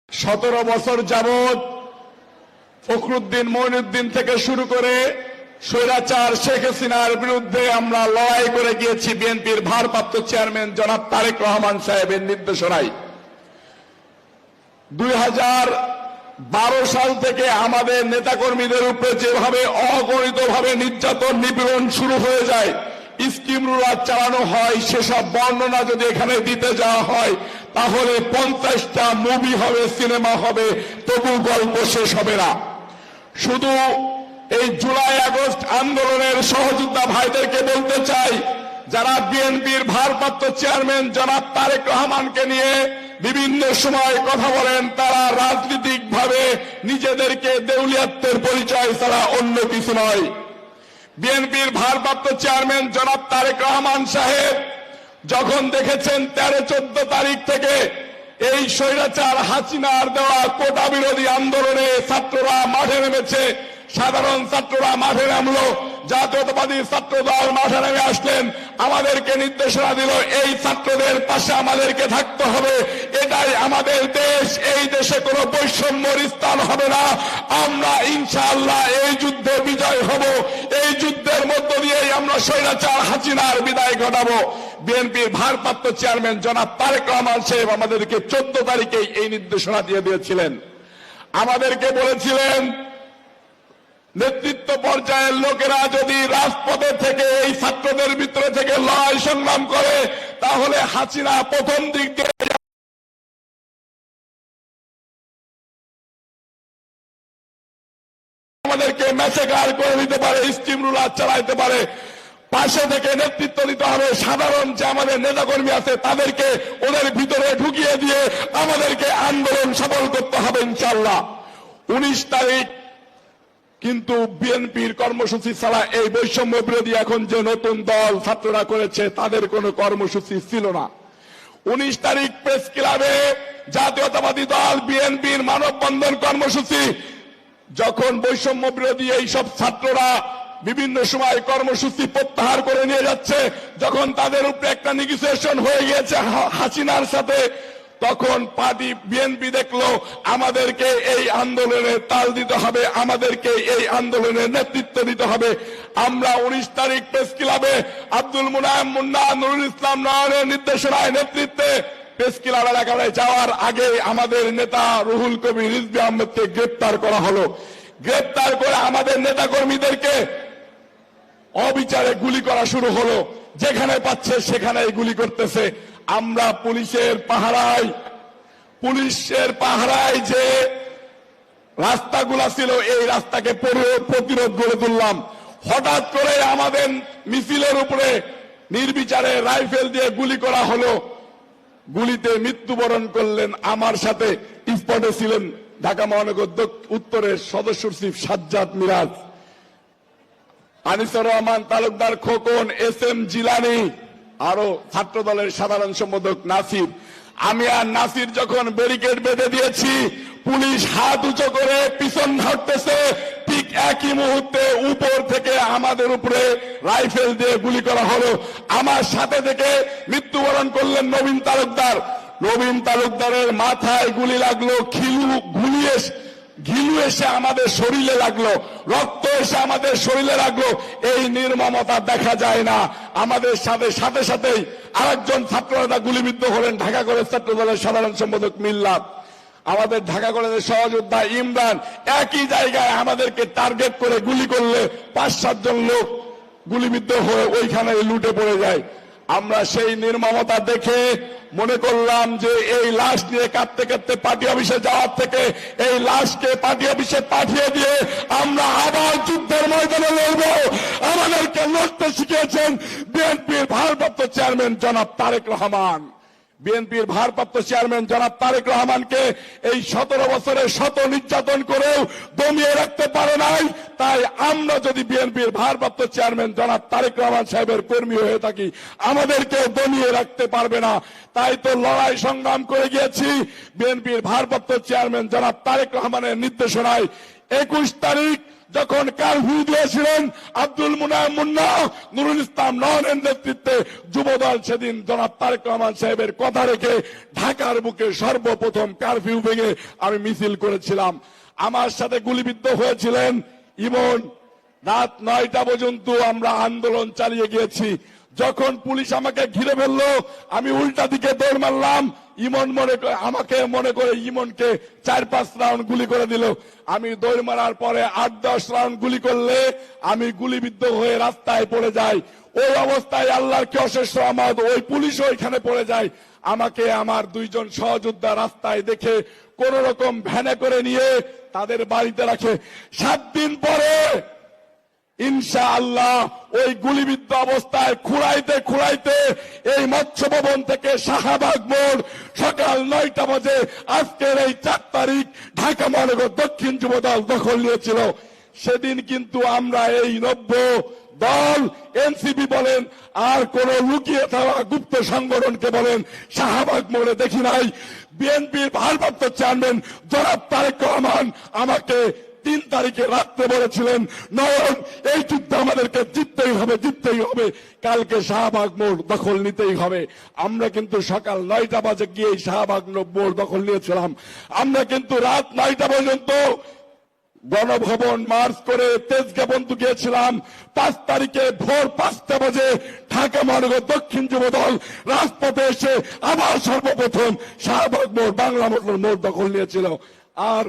17 বছর যাবৎ ফখরুদ্দিন মঈনুদ্দিন থেকে শুরু করে স্বৈরাচার শেখ হাসিনার বিরুদ্ধে আমরা লড়াই করে গিয়েছি বিএনপির ভারপ্রাপ্ত চেয়ারম্যান জনাব তারেক রহমান সাহেবের নির্দেশনায়। 2012 সাল থেকে আমাদের নেতাকর্মীদের উপরে যেভাবে অগণিতভাবে নির্যাতন নিপীড়ন শুরু হয়ে যায়, স্কিম রুলার চালানো হয়, সেসব বর্ণনা যদি এখানে দিতে যাওয়া হয় তাহলে 50টা মুভি হবে, সিনেমা হবে, তবু গল্প শেষ হবে না। শুধু এই জুলাই আগস্ট আন্দোলনের সহযোদ্ধা ভাইদেরকে বলতে চাই, যারা বিএনপির ভারপ্রাপ্ত চেয়ারম্যান জনাব তারেক রহমানকে নিয়ে বিভিন্ন সময় কথা বলেন, তারা রাজনৈতিকভাবে নিজেদেরকে দেউলিয়াত্বের পরিচয় ছাড়া অন্য কিছু নয়। বিএনপির ভারপ্রাপ্ত চেয়ারম্যান জনাব তারেক রহমান সাহেব যখন দেখেছেন 13-14 তারিখ থেকে এই স্বৈরাচার হাসিনার দেওয়া কোটা বিরোধী আন্দোলনে ছাত্ররা মাঠে নেমেছে, সাধারণ ছাত্ররা মাঠে নামলো, জাতীয়তাবাদী ছাত্র দল মাঠে নেমে আসলেন, আমাদেরকে নির্দেশনা দিল এই ছাত্রদের পাশে আমাদেরকে থাকতে হবে, এটাই আমাদের দেশ, এই দেশে কোনো বৈষম্যর স্থান হবে না, আমরা ইনশাআল্লাহ এই যুদ্ধে বিজয় হব, এই যুদ্ধের মধ্য দিয়েই আমরা স্বৈরাচার হাসিনার বিদায় ঘটাবো। বিএনপির ভারপ্রাপ্ত চেয়ারম্যান জনাব তারেক রহমান সাহেব আমাদেরকে 14 তারিখে এই নির্দেশনা দিয়ে দিয়েছিলেন। আমাদেরকে বলেছিলেন নেতৃত্ব পর্যায়ের লোকেরা যদি রাজপথে থেকে এই ছাত্রদের ভিতরে থেকে লড়াই সংগ্রাম করে তাহলে হাসিনা প্রথম দিক দিয়ে আমাদেরকে ম্যাসেকার করে দিতে পারে, স্টিম রুলার চালাইতে পারে। পাশে থেকে নেতৃত্ব দিতে হবে, সাধারণ যে আমাদের নেতাকর্মী আছে তাদেরকে ওদের ভিতরে ঢুকিয়ে দিয়ে আমাদেরকে আন্দোলন সফল করতে হবে ইনশাআল্লাহ। 19 তারিখ কিন্তু বিএনপির কর্মসূচি ছাড়া এই বৈষম্য বিরোধী এখন যে নতুন দল ছাত্ররা করেছে তাদের কোনো কর্মসূচি ছিল না। 19 তারিখ প্রেস ক্লাবে জাতীয়তাবাদী দল বিএনপির মানববন্ধন কর্মসূচি, যখন বৈষম্য বিরোধী এইসব ছাত্ররা বিভিন্ন সময় কর্মসূচি প্রত্যাহার করে নিয়ে যাচ্ছে, যখন তাদের উপরে একটা নেগোসিয়েশন হয়ে গিয়েছে হাসিনার সাথে, তখন পার্টি বিএনপি দেখলো আমাদেরকে এই আন্দোলনে তাল দিতে হবে, আমাদেরকে এই আন্দোলনে নেতৃত্ব দিতে হবে। আমরা 19 তারিখ প্রেস ক্লাবে আব্দুল মুনায়েম মুন্না, নুরুল ইসলাম নয়নের নির্দেশনায় নেতৃত্বে প্রেস ক্লাব এলাকায় যাওয়ার আগে আমাদের নেতা রুহুল কবির রিজভী আহমেদকে গ্রেপ্তার করা হলো। গ্রেপ্তার করে আমাদের নেতাকর্মীদেরকে অবিচারে গুলি করা শুরু হলো, যেখানে পাচ্ছে সেখানেই গুলি করতেছে। আমরা পুলিশের পাহারায় যে রাস্তাগুলা ছিল এই রাস্তাকে প্রতিরোধ করে তুললাম। হঠাৎ করে আমাদের মিছিলের উপরে নির্বিচারে রাইফেল দিয়ে গুলি করা হলো। গুলিতে মৃত্যুবরণ করলেন, আমার সাথে স্পটে ছিলেন ঢাকা মহানগর উত্তরের সদস্য সচিব সাজ্জাদ মিরাজ, আনিসুর রহমান তালুকদার খোকন, SM জিলানি, আরো ছাত্র দলের সাধারণ সম্পাদক নাসির। আমি আর নাসির যখন ব্যারিকেড বেঁধে দিয়েছি, পুলিশ হাত উঁচু করে পিছন ধরতেছে, ঠিক একই মুহূর্তে উপর থেকে আমাদের উপরে রাইফেল দিয়ে গুলি করা হলো। আমার সাথে থেকে মৃত্যুবরণ করলেন নবীন তালুকদার। নবীন তালুকদারের মাথায় গুলি লাগলো, ঘিলু এসে আমাদের শরীরে লাগলো, রক্ত এসে আমাদের শরীরে লাগলো। এই নির্মমতা দেখা যায় না। আমাদের সাথেই আরেকজন ছাত্র নেতা গুলিবিদ্ধ হলেন, ঢাকা কলেজ ছাত্র দলের সাধারণ সম্পাদক মিল্লাত। আমাদের ঢাকা কলেজের সহযোদ্ধা ইমরান একই জায়গায় আমাদেরকে টার্গেট করে গুলি করলে 5-7 জন লোক গুলিবিদ্ধ হয়ে ওইখানে লুটে পড়ে যায়। আমরা সেই নির্মমতা দেখে মনে করলাম যে এই লাশ নিয়ে কাঁদতে কাঁদতে পার্টি অফিসে যাওয়ার থেকে এই লাশকে পার্টি অফিসে পাঠিয়ে দিয়ে আমরা আবার যুদ্ধের ময়দানে লড়ব। আমাদেরকে লড়তে শিখিয়েছেন বিএনপির ভারপ্রাপ্ত চেয়ারম্যান জনাব তারেক রহমান। বিএনপির ভারপ্রাপ্ত চেয়ারম্যান জনাব তারেক রহমানকে এই 17 বছরে শত নির্যাতন করেও দমিয়ে রাখতে পারে নাই। তাই আমরা যদি বিএনপির ভারপ্রাপ্ত চেয়ারম্যান জনাব তারেক রহমান সাহেবের কর্মী হয়ে থাকি, আমাদেরকে দমিয়ে রাখতে পারবে না। তাই তো লড়াই সংগ্রাম করে গিয়েছি। বিএনপির ভারপ্রাপ্ত চেয়ারম্যান জনাব তারেক রহমানের নির্দেশনায় 21 তারিখ যখন কারফিউ দিয়েছিলেন আব্দুল মুনায়েম মুন্না, নুরুল ইসলাম নয়নের নেতৃত্বে যুবদল সেদিন জনাব তারেক রহমান সাহেবের কথা রেখে ঢাকার বুকে সর্বপ্রথম কারফিউ ভেঙে আমি মিছিল করেছিলাম। আমার সাথে গুলিবিদ্ধ হয়েছিলেন ইমন। রাত 9টা পর্যন্ত আমরা আন্দোলন চালিয়ে গিয়েছি। যখন পুলিশ আমাকে ঘিরে ফেললো, আমি উল্টা দিকে দৌড় মারলাম। ইমন আমাকে মনে করে ইমনকে 4-5 রাউন্ড গুলি করে দিল। আমি দৌড় মারার পরে 8-10 রাউন্ড গুলি করলে আমি গুলিবিদ্ধ হয়ে রাস্তায় পড়ে যাই। ওই অবস্থায় আল্লাহর কি অশেষ রহমত, ওই পুলিশও এখানে পড়ে যায়। আমাকে আমার 2 জন সহযোদ্ধা রাস্তায় দেখে কোন রকম ভ্যানে করে নিয়ে তাদের বাড়িতে রাখে। 7 দিন পরে ইনশাআল্লাহ ওই গুলিবিদ্ধ অবস্থায় খুঁড়াইতে এই মৎস্য ভবন থেকে শাহবাগ মোড় সকাল 9টা বাজে আজকের এই 4 তারিখ ঢাকা মহানগর দক্ষিণ যুবদল দখল নিয়েছিল। সেদিন কিন্তু আমরা এই 90 দল, এনসিপি বলেন আর কোন লুকিয়ে থাকা গুপ্ত সংগঠনকে বলেন শাহবাগ মোড়ে দেখি নাই। বিএনপির ভারপ্রাপ্ত চেয়ারম্যান জনাব তারেক রহমান আমাকে 3 তারিখে রাত্রে বলেছিলেন, নয়ন এই যুদ্ধ আমাদেরকে জিততেই হবে, কালকে শাহবাগ মোড় দখল নিতেই হবে। আমরা কিন্তু সকাল 9টা বাজে গিয়ে শাহবাগ মোড় দখল নিয়েছিলাম। আমরা কিন্তু রাত 9টা পর্যন্ত গণভবন মার্চ করে তেজগাঁ পর্যন্ত গিয়েছিলাম। 5 তারিখে ভোর 5টা বাজে ঢাকা মহানগর দক্ষিণ যুবদল রাজপথে এসে আবার সর্বপ্রথম শাহবাগ মোড়, বাংলা মোটর মোড় দখল নিয়েছিল। আর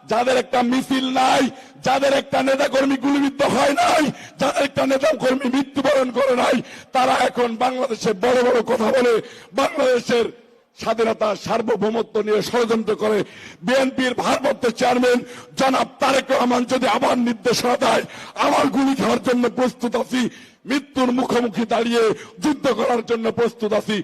যাদের একটা মিছিল নাই, যাদের একটা নেতাকর্মী গুলিবিদ্ধ হয় নাই, যাদের একটা নেতাকর্মী মৃত্যুবরণ করে নাই, তারা এখন বাংলাদেশে বড় বড় কথা বলে বাংলাদেশের স্বাধীনতা সার্বভৌমত্ব নিয়ে ষড়যন্ত্র করে। বিএনপির ভারপ্রাপ্ত চেয়ারম্যান জনাব তারেক রহমান যদি আবার নির্দেশনা দেয়, আমার গুলি খাওয়ার জন্য প্রস্তুত আছি, মৃত্যুর মুখোমুখি দাঁড়িয়ে যুদ্ধ করার জন্য প্রস্তুত আছি।